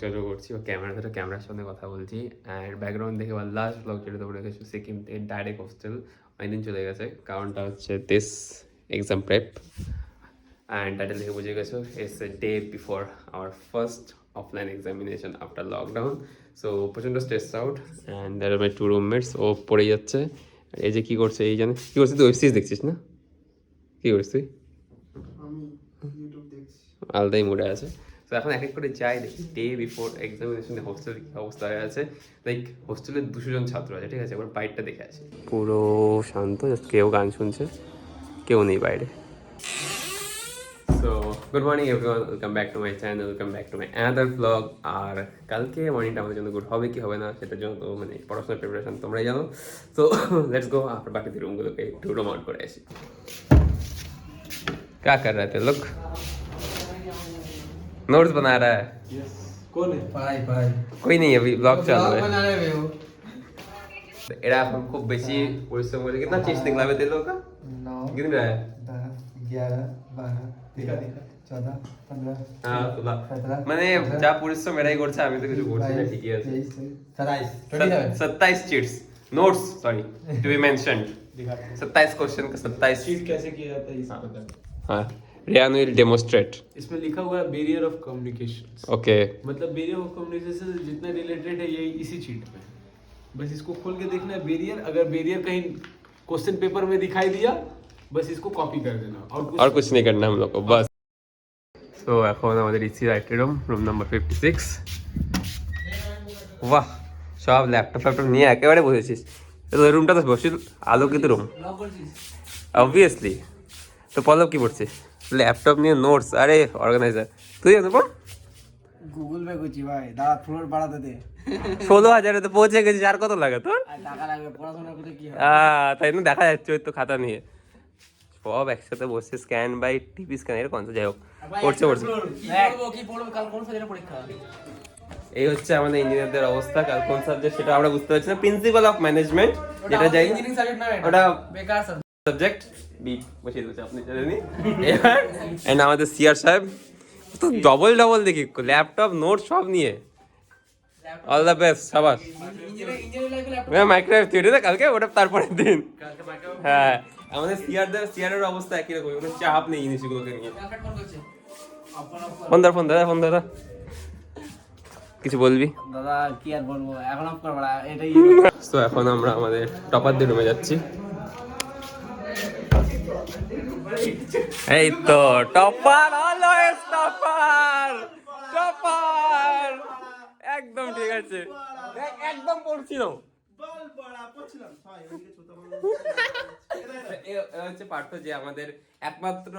চালু করছি বা ক্যামেরার সামনে কথা বলছি। অ্যান্ড ব্যাকগ্রাউন্ড দেখে বা লাস্ট ব্লগ যেটা তোমরা দেখেছো সিকিম থেকে ডাইরেক্ট হোস্টেল অনেকদিন চলে গেছে। কারণটা হচ্ছে this exam prep and title দেখে বুঝে গেছো it's a day before our first offline examination after lockdown. So প্রচণ্ড stress out and there are my two roommates. ও পড়ে যাচ্ছে। এই যে কী করছে এই জানে কী করছিস তুই? ওয়েব সিরিজ দেখছিস না? কী করিস তুই? আলাদাই মুডে আছে। তো এখন এক এক করে যাই দেখি ডে বিফোর এক্সামিনেশনে হোস্টেল কী অবস্থা হয়ে আছে। লাইক হোস্টেলে 200 জন ছাত্র আছে, ঠিক আছে? এবার বাইরটা দেখে আছে পুরো শান্ত, জাস্ট কেউ গান শুনছে, কেউ নেই বাইরে। So good morning everyone, welcome back to my channel, welcome back to my another vlog. আর কালকে মর্নিংটা আমাদের জন্য গুড হবে কি হবে না সেটার জন্য তো মানে পড়াশোনার প্রিপারেশন তোমরাই জানো। তো লেটস গো, আপনার বাকি রুমগুলোকে একটু রুম আউট করে আসি। क्या कर रहे थे लोग? नोट्स बना रहा है। यस। कौन है? भाई भाई कोई नहीं, अभी ब्लॉग चालू है। बना रहे हो? एरा हम खूब बेची परिश्रम करके कितना चीज निकला हुआ तेलों का 9 गिन रहा है 10 11 12 13 14 15 हाँ तो 17 मैंने जा परिश्रम मेरा ही করছে আমি তো কিছু করছি না, ঠিকই আছে। 27 cheats notes, sorry to be mentioned. 27 question का 27 चीट कैसे किया जाता है इसे पता है। हाँ, रियान विल डेमोन्स्ट्रेट। इसमें लिखा हुआ है बैरियर ऑफ कम्युनिकेशन। ओके, मतलब बैरियर ऑफ कम्युनिकेशन से जितना रिलेटेड है ये इसी चीट में। बस इसको खोल के देखना है बैरियर, अगर बैरियर कहीं क्वेश्चन पेपर में दिखाई दिया बस इसको कॉपी कर देना और कुछ नहीं करना हम लोग को बस। तो এখন আমাদের ইসি রাইট রুম নাম্বার 56। বাহ, সব ল্যাপটপ নিয়ে একেবারে বসেছিস। রুমটা তো বসিল আলোকিত রুম অবভিয়াসলি। তো পল্লব কি পড়ছে? ল্যাপটপ নিয়ে নোটস। আরে অর্গানাইজার তুই অনুপম? গুগল পে করছি ভাই, দাদা ফ্লোর বাড়াতে দে। 16,000 তো পৌঁছে গেছিস, আর কত লাগে তোর? আর টাকা লাগবে পড়াশোনা করে কি হবে? তাই না, দেখা যাচ্ছে ওই তো খাতা নিয়ে সব একসাথে বসে স্ক্যান বাই টিপি স্ক্যান এর কোন যাই হোক পড়ছে। কি পড়বো কাল কোন সাবজেক্টে পরীক্ষা? এই হচ্ছে আমাদের ইঞ্জিনিয়ারদের অবস্থা। কাল কোন সাবজেক্ট সেটা আমরা বুঝতে পারছি না। প্রিন্সিপাল অফ ম্যানেজমেন্ট যেটা যাই ইঞ্জিনিয়ারিং সাবজেক্ট না, ওটা বেকার সাবজেক্ট বি বসিয়ে দিয়েছে আপনি জানেনই। এবার এন্ড আমাদের সিআর সাহেব তো ডবল দেখি ল্যাপটপ নোট সব নিয়ে। অল দ্য বেস্ট, সাবাস। ইঞ্জিনিয়ারিং মাইক্রোওয়েভ থিওরি না কালকে, ওটা তারপরের দিন। হ্যাঁ, আমাদের সিআরের অবস্থা একই রকম, কোনো চাপ নেই জিনিসগুলোকে নিয়ে। ফোন দাদা কিছু বলবি? দাদা কি আর বলবো, এখন অফ কর বড়া এটাই। তো এখন আমরা আমাদের টপারদের রুমে যাচ্ছি। এই তো টপার, অলওয়েজ টপার একদম ঠিক আছে, একদম পড়ছিল। হচ্ছে পার্থ যে আমাদের একমাত্র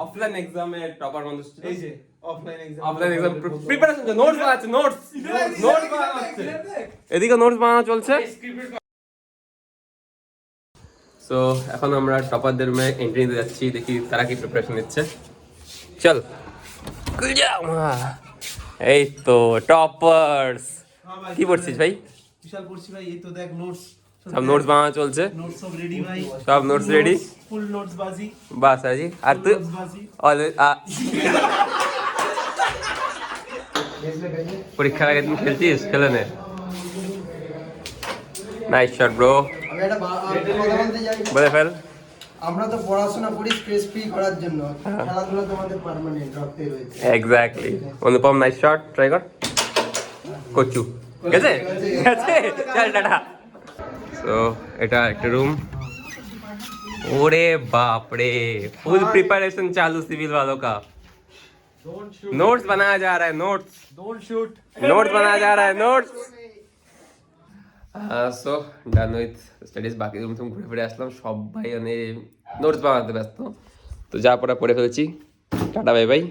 অফলাইন এক্সামের টপার মানুষ। এই যে অফলাইন এক্সাম প্রিপারেশন, নোটস বানাচ্ছে, নোটস বানাচ্ছে, এদিকে নোটস বানানো চলছে। সো এখন আমরা টপারদের রুমে এন্ট্রি নিতে যাচ্ছি, দেখি তারা কি প্রিপারেশন নিচ্ছে। চল এই তো টপার্স। কি পড়ছিস ভাই? বিশাল পড়ছি ভাই, এই তো দেখ নোটস, সব নোটস বানানো চলছে, নোটস সব রেডি ভাই, সব নোটস রেডি, ফুল নোটস বাজি বাস আজি। আর তুই পরীক্ষার আগে তুমি খেলছিস? খেলে নে। নাইস শট ব্রো, আমি একটা কথা বলতে যাই, বলে ফেল। আমরা তো পড়াশোনা করি স্ট্রেস ফ্রি করার জন্য, খেলাধুলা তোমাদের পার্মানেন্ট রক্তে রয়েছে। এক্স্যাক্টলি। অনুপম নাইস শট, ট্রাই কর। কচু গেছে গেছে, চল টাটা। সো এটা একটা রুম। ওরে बाप रे, फुल प्रिपरेशन चालू सिविल वालों का। नोट्स बनाया जा रहा है, नोट्स बनाया जा रहा है, notes. So done with studies. বাকি রুম তুমি ঘুরে ফিরে আসলাম, সবাই মানে নোটস বানাতে ব্যস্ত। তো যা পড়া পড়ে ফেলেছি, tata bye bye.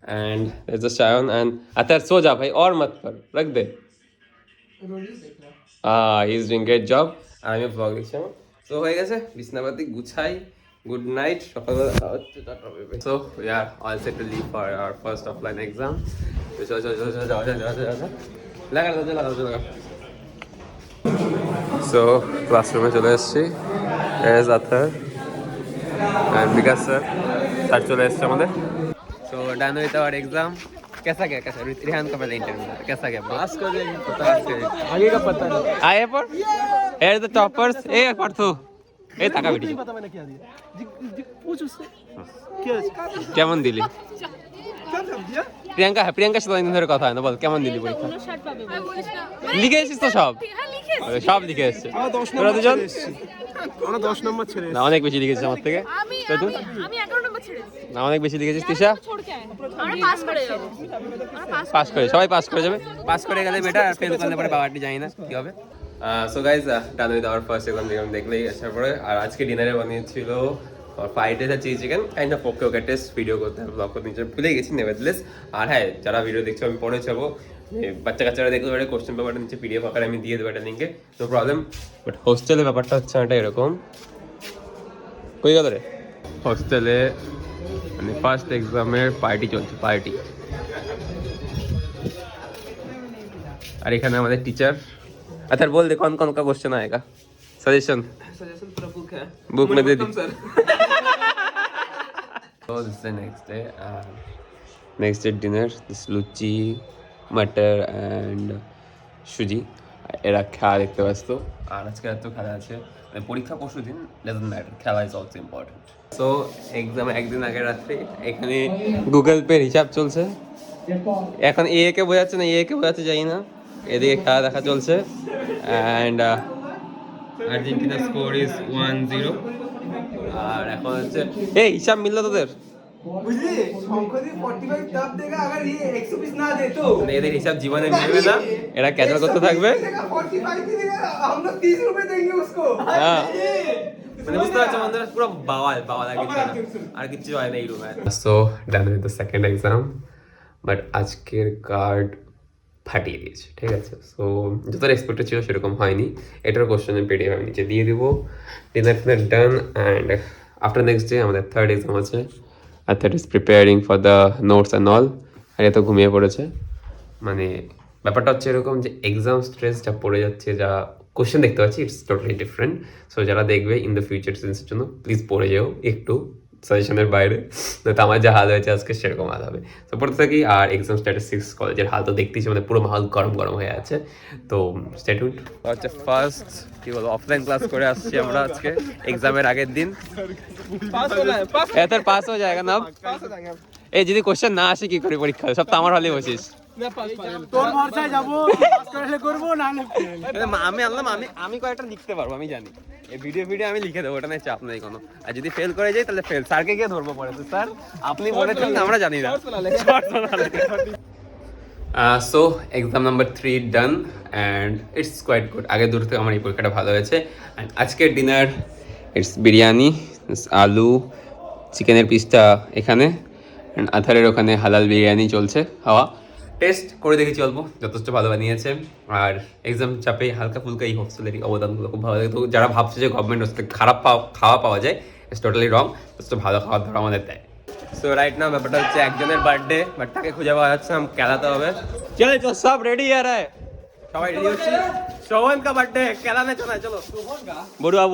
And just आयन एंड अच्छा सो जा भाई और मत कर, रख दे। He is doing great job. আর আমি ব্লগ দেখছি। সো হয়ে গেছে, বিছনাপাতি গুছাই, গুড নাইট, সকালবেলা হচ্ছে, tata bye bye. So we are all set to leave for our first offline exam. চল লাগা। সো ক্লাসরুমে চলে এসেছি। As Athar and Bikash sir চলে এসছে আমাদের। So done with our exam. कैसा गया रिहान का पहले इंटरव्यू कैसा गया पास कर जाएंगे पता है आगे का पता नहीं आए पर एयर द टॉपर्स ए पार्थो ए টাকা বেটি पता मैंने क्या दिया पूछ उससे क्या কেমন দিলি क्या कर दिया প্রিয়াঙ্কার সাথে অনেকদিন ধরে কথা হয় না বল কেমন দিলি পরীক্ষা লিখে এসেছিস তো সব সব লিখে এসেছে তোরা দুজন আমরা 10 নম্বর ছেড়ে না অনেক বেশি লিখেছিস আমার থেকে তো তুই আমি 11 নম্বর ছেড়েছি না অনেক বেশি লিখেছিস তিশা छोड़ के आए আমরা পাস করে যাব পাস করে সবাই পাস করে যাবে পাস করে গেলে বেটা আর ফেল করলে পরে বাবাটি জানি না কি হবে so guys done with our first exam যেরকম দেখলেই আসার পরে আর আজকে ডিনারে বানিয়েছিল ফ্রাইড রাইস আর chilli chicken kind of okay okay test video করতে হবে ব্লগ করতে নিজে ভুলে গেছি নেভারলেস আর হ্যাঁ যারা ভিডিও দেখছো আমি পরে যাবো বাচ্চা কাচ্চারা দেখতে পারে কোশ্চেন পেপারটা নিচে পিডিএফ আকারে আমি দিয়ে দেবো একটা লিঙ্কে নো প্রবলেম বাট হোস্টেলের ব্যাপারটা হচ্ছে একটা এরকম কই গেল রে হোস্টেলে মানে ফার্স্ট এক্সামের পার্টি চলছে পার্টি और এখানে আমাদের टीचर अच्छा बोल दे कौन कौन का क्वेश्चन आएगा सजेशन पूरा बुक है बुक में दे दी sir so this is the next day dinner this luchi मटर and সুজি এরা খেলা দেখতে ব্যস্ত আর আজকে এত খেলা আছে পরীক্ষা পরশু দিন ডাজন্ট ম্যাটার খেলা is also important so exam একদিন আগে রাত্রে এখানে গুগল পে হিসাব চলছে এখন এ কে বোঝাচ্ছে না এ কে বোঝাচ্ছে যাই না এদিকে খেলা দেখা চলছে অ্যান্ড আর্জেন্টিনা স্কোর ইজ 1-0 আর এখন হচ্ছে এই হিসাব মিললো তোদের বুঝলি সংখ্যাদি 45 দাব দেगा अगर ये 120 ना दे तो এদের হিসাব জীবনে মিলবে না এরা ক্যাচার করতে থাকবে 45 की देगा हम लोग 30 रुपए देंगे उसको হ্যাঁ মানে বুঝতে পারছো বন্ধুরা পুরো বাওয়াল আর কিছু না আর কিছু হয় না এই রুমে so done with the second exam but আজকের কার্ড ফাটিয়ে দিয়েছে ঠিক আছে সো যতটা এক্সপেক্টেড ছিল সেরকম হয়নি এটার কোশ্চেনের পিডিএফ আমি নিচে দিয়ে দিব dinner done and after next day আমাদের থার্ড এক্সাম আছে আর that is preparing for the notes and all আর এ তো ঘুমিয়ে পড়েছে মানে ব্যাপারটা হচ্ছে এরকম যে এক্সাম স্ট্রেস যা পড়ে যাচ্ছে যা কোশ্চেন দেখতে পাচ্ছি ইটস টোটালি ডিফারেন্ট সো যারা দেখবে ইন দ্য ফিউচার সেন্সের জন্য প্লিজ পড়ে যাও একটু সাজেশনের বাইরে নয়তো আমার যা হাল হয়েছে আজকে সেরকম হাল হবে তো পড়তে থাকি আর এক্সাম স্ট্যাটিস্টিক্স কলেজের হাল তো দেখতেছি মানে পুরো মাহল গরম গরম হয়ে আছে তো স্ট্যাটিউড হচ্ছে ফার্স্ট কি বলবো অফলাইন ক্লাস করে আসছি আমরা আজকে এক্সামের আগের দিন पास होना है पास এত পাস হয়ে যায়গা না पास हो जाएंगे এই যদি কোশ্চেন না আসে কি করে পরীক্ষা সব তো আমার হলে বসিস मैं पास তোর ভরসায় যাব পাস করলে করব না আমি আনলাম আমি কয়েকটা লিখতে পারবো আমি জানি এই ভিডিও আমি লিখে দেবো ওটা নিয়ে চাপ নেই কোনো আর যদি ফেল করে যাই তাহলে ফেল স্যারকে গিয়ে ধরবো পরে তো স্যার আপনি বলেছেন আমরা জানি না so exam number 3 done and it's quite good আগে দূর থেকে আমার এই পরীক্ষাটা ভালো হয়েছে অ্যান্ড আজকের ডিনার ইটস বিরিয়ানি আলু চিকেনের পিসটা এখানে অ্যান্ড আথারের ওখানে হালাল বিরিয়ানি চলছে খাওয়া টেস্ট করে দেখেছি অল্প যথেষ্ট ভালো বানিয়েছে আর এক্সাম চাপে হালকা ফুলকা এই হোস্টেলের অবদানগুলো খুব ভালো লাগে তো যারা ভাবছে যে গভর্নমেন্ট হোস্টেলে খারাপ খাওয়া পাওয়া যায় ইটস টোটালি রং যথেষ্ট ভালো খাওয়ার ধরো আমাদের দেয় সো রাইট না ব্যাপারটা হচ্ছে একজনের বার্থডে বাট তাকে খুঁজে পাওয়া যাচ্ছে না খেলাতে হবে চলে তো সব রেডি আর সবাই রেডি হচ্ছে সোহন কা বার্থডে খেলানে চলো বড়ুয়া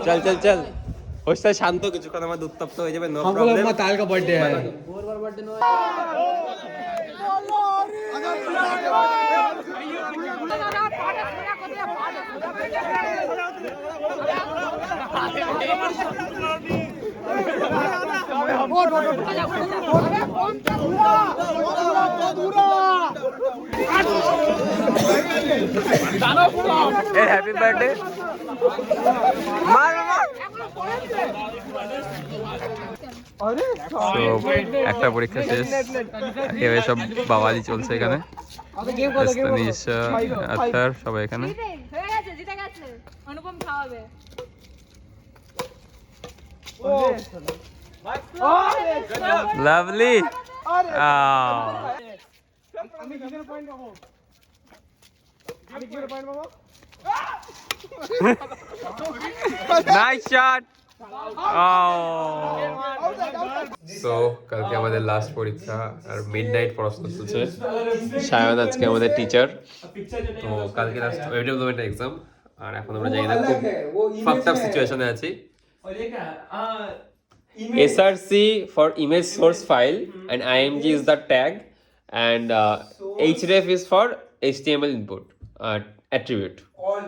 চল চল চল হোস্টেল শান্ত কিছুক্ষণ আমার উত্তপ্ত হয়ে যাবে নো প্রবলেম ताल का बर्थडे है হ্যাপি বার্থডে মার একটা পরীক্ষা শেষ এভাবে সব বাওয়ালি চলছে এখানে আথার সবাই এখানে জিতে গেছে অনুপম খাওয়াবে লাভলি নাইস শট সো কালকে আমাদের লাস্ট পরীক্ষা আর মিডনাইট পড়াশোনা চলছে সায়ন আজকে আমাদের টিচার তো কালকে লাস্ট ওয়েব ডেভেলপমেন্ট এক্সাম আর এখন আমরা জানি না খুব ফাকড আপ সিচুয়েশনে আছি SRC for image source file, and IMG is the tag, and href is for HTML input attribute. All.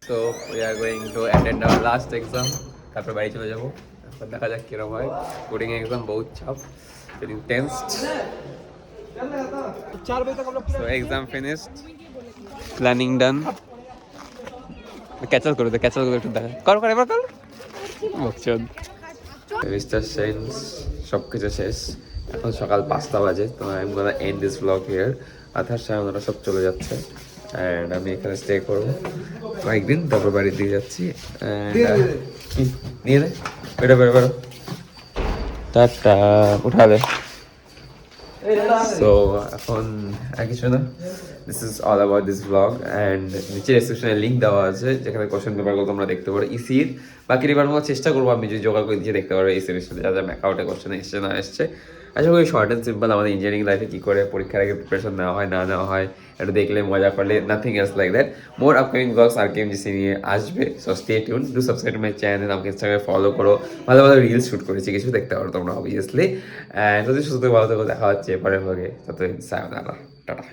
So we are going to attend our last exam. তারপর বাড়ি চলে যাবো। এখন দেখা যাক কিরকম হয়। কোডিং এক্সাম বহুত চাপ, feeling tensed. So exam finished, planning done. ক্যাচাল করে দে, ক্যাচাল করে একটু দেখা কর এবার কর বকচোদ। সেমিস্টার শেষ, সব কিছু শেষ। এখন সকাল 5টা বাজে। তো I am gonna end this vlog here. আধার সাহেব ওরা সব চলে যাচ্ছে অ্যান্ড আমি এখানে স্টে করবো কয়েকদিন, তারপর বাড়ির দিকে যাচ্ছি। নিয়ে নে, বেরো বেরো বেরো, টাটা, উঠা দে। সো এখন আর কিছু না, this is all about this blog. And নিচে ডেসক্রিপশনে লিঙ্ক দেওয়া আছে যেখানে কোশ্চেন পেপারগুলো তোমরা দেখতে পারো ইসির। বাকি পেপারগুলো চেষ্টা করবো আমি যদি জোগাড় করে নিচে দেখতে পারো এই সেমিস্টারে যা যা ম্যাকআউটে কোশ্চেন এসছে না এসছে। আশা করি শর্ট অ্যান্ড সিম্পল আমাদের ইঞ্জিনিয়ারিং লাইফে কী করে পরীক্ষার আগে প্রিপারেশন নেওয়া হয় না নেওয়া হয় একটু দেখলে মজা করলে, nothing else like that. More upcoming vlogs RKMGC নিয়ে আসবে, so stay tune, do subscribe my channel, আমাকে ইনস্টাগ্রামে ফলো করো, ভালো ভালো রিলস শ্যুট করেছি কিছু, দেখতে পারো তোমরা অবভিয়াসলি। অ্যান্ড যদি সুস্থ ভালো থাকো, দেখা হচ্ছে পরের ভাগে, ততদিন সায়োনারা, টাটা।